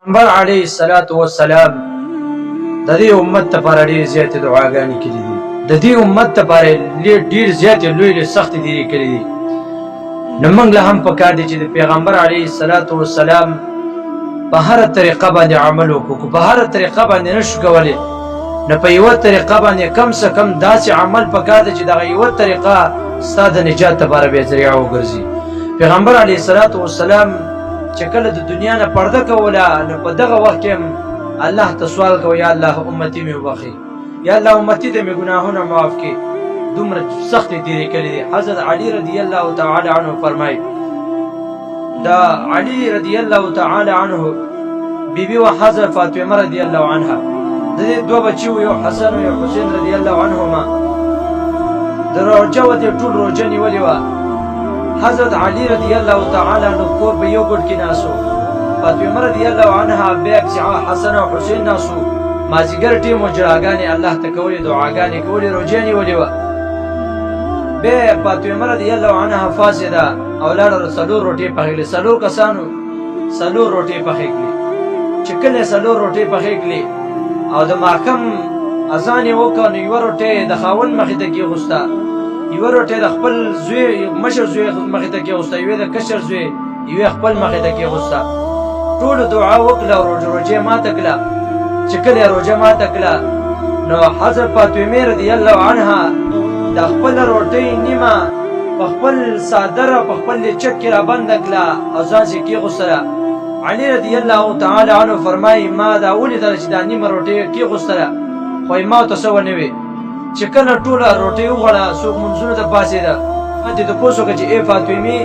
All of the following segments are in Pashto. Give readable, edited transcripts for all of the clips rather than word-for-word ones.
پیغمبر علیه الصلاة والسلام د دې امت لپاره ډېرې زیاتې دعاګانې کړي دي. د دې امت لپاره ډېر زیاتې لویې سختې تېرې کړي دي. نو موږ له هم پکار دی چې د پیغمبر علیه الصلاة والسلام په هره طریقه باندې عمل وکړو. په هره طریقه باندې نشو کولی، نو په یوه طریقه باندې کم څه کم داسې عمل پکار دی چې دغه یوه طریقه ستا د نجات لپاره بیا ذریعه وګرځي. پیغمبر علیه الصلاة والسلام چې کله د دنیا نه پرده کوله، نو په دغه وخت کې الله ته سوال کوي، یا الله امتي مې وبخي، یا الله امتي ته مې ګناهونه معاف کړي. دومره سختې تېرې کړي دي. حضرت علي رضی الله تعالی عنه فرمایي، دا علي رضی الله تعالی عنه بیبي و حضرت فاطمه رضی الله عنها، د دې دوه بچي وو، یو حسن او یو حسین رضی الله عنهما. د روژه و دې ټول روژه نیولې وه. حضرت علي رضی الله تعالی عنه کور په یو ګوټ کې ناست و، فاطمه رضی الله عنها بیا پسې حسن او حسین ناست وو. مازدیګر ټیم و جړاګانې الله ته کولې، دعاګانې کولې، روژه نیولې وه. بیا فاطمه رضی الله عنها فاسده او لاړه څلور روټۍ پخې کړې. څلور کسانو څلور روټۍ پخې کړې. چې کله څلور روټۍ پخې کړې او د ماښام اذان یې وکړ، نو یوه روټۍ د خاوند مخې ته کېغوسته، یوه روټۍ د خپل زوی مشر زوی مخې ته کېغوسته، یوې د کشر زوی یوې خپل مخې ته کېغوسته. ټولو دعا وکړه او روژه ماته کړه. چې کله یې روژه ماته کړه، نو حضرت فاطمه رضی الله عنها د خپله روټۍ نیمه په خپل څادر او په خپل لچک کې رابنده کړه او ځان چې کېغوستله. علي رضی الله تعالی عنه فرمایي، ما دا ولیدله چې دا نیمه روټۍ کېغوستله، خو یې ما ته څه ونه وې. چې کله ټوله روټۍ وخوړه، څوک منځونو ته پاڅېده، ما دې تپوس وکړه چې ای فاطمې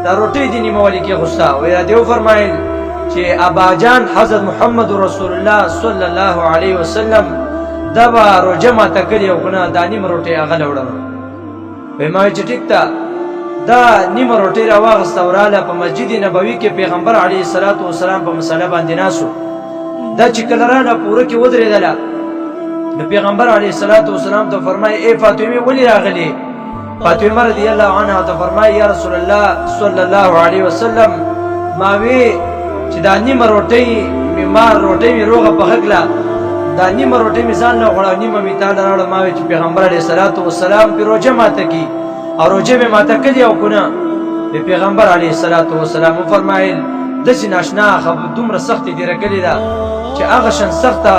دا روټۍ دې نیمه ولې کېغوسته؟ وایي راته وفرمایل چې اباجان حضرت محمد رسول الله صلی الله علیه وسلم دا به روژه ماته کړې او که نه دا نیمه روټۍ هغه له وړله. وایي ما وایي چې ټیک ده. دا نیمه روټۍ راواخېسته او راله په مسجد نبوي کې پیغمبر علیه الصلاة والسلام په مسله باندې ناست و. دا چې کله راله پوره کې ودرېدله، نو پیغمبر علیه الصلاة والسلام ته فرمایي، ای فاطمې ولې راغلې؟ فاطمه رضی الله عنها ته فرمایي، یا رسول الله صلی الله علیه وسلم، ما وی چې دا نیمه روټۍ ما روټۍ مې روغه پخه کړه، دا نیمه روټۍ مې ځان له وخوړه، نیمه مې تا له راوړه. ما وی چې پیغمبر علیه الصلاة والسلام پرې روژه ماته کړي او روژه مې ماته کړې او که نه؟ پیغمبر علیه الصلاة والسلام وفرمایل، داسې ناشنا دومره سختې تېره کړې ده چې هغه شان سخته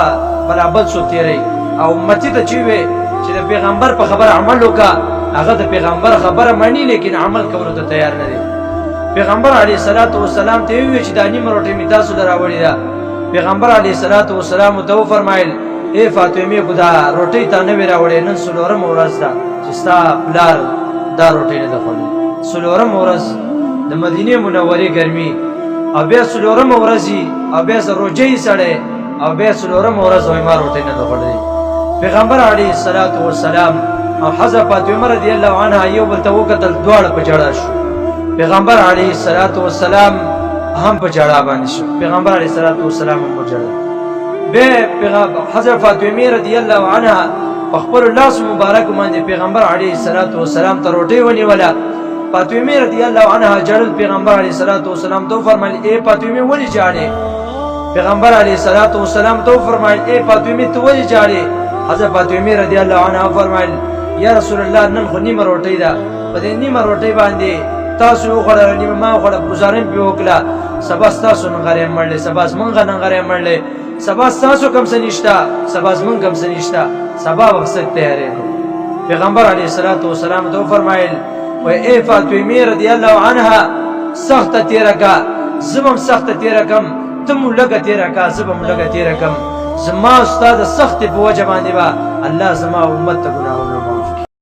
بلا بل څوک تېروي. او امتي ته چې وې چې د پیغمبر په خبره عمل وکړه، هغه د پیغمبر خبره مني لیکن عمل کولو ته تیار نه دی. پیغمبر علیه الصلاة والسلام ته وویل چې دا نیمه روټۍ مې تاسو له راوړې ده. پیغمبر علیه الصلاة والسلام ته وفرمایل، ای فاطمې خو دا روټۍ تا نه وې راوړې، نن څلورمه ورځ ده چې ستا پلار دا روټۍ نه ده خوړلې. څلورمه ورځ د مدینې منورې ګرمي، او بیا څلورمه ورځ او بیا روژه یې سړی، او بیا څلورمه ورځ وایي ما روټۍ نه ده خوړلې. پیغمبر علیه الصلاة والسلام او حضرت فاطمه رضی الله عنها یو بل ته وکتل، دواړه په ژړا شو. پیغمبر علیه الصلاة والسلام هم په ژړا باندې شو. پیغمبر علیه الصلاة والسلام هم وژړل. بیا حضرت فاطمه رضی الله عنها په خپل لاس مبارک باندې پیغمبر علیه الصلاة والسلام ته روټۍ ونیوله. فاطمه رضی الله عنها ژړل. پیغمبر علیه الصلاة والسلام ته وفرمایل، ای فاطمه ولې ژاړې؟ پیغمبر علیه الصلاة والسلام ته وفرمایل، ای فاطمه ته ولې ژاړې؟ حضرت فاطمه رضی الله عنها فرمایل، یا رسول الله نن خو نیمه روټۍ ده، په دې نیمه روټۍ باندې تاسو وخوړه، نیمه ما وخوړه، ګزاره مې پرې وکړه، سبا ستاسو نغرې مړلې، سبا زمونږ نغرې مړلې، سبا ستاسو کم څه نشته، سبا زمونږ کم څه نشته، سبا به څه تیارې کړو. پیغمبر علیه الصلاة والسلام ته وفرمایل، وایي ای فاطمه رضی الله عنها سخته تېره کړه، زه به هم سخته تېره کړم، ته مو لږه تېره کړه، زه به هم لږه تېره کړم. زما ستا د سختې په وجه باندې به الله زما امت ته ګناه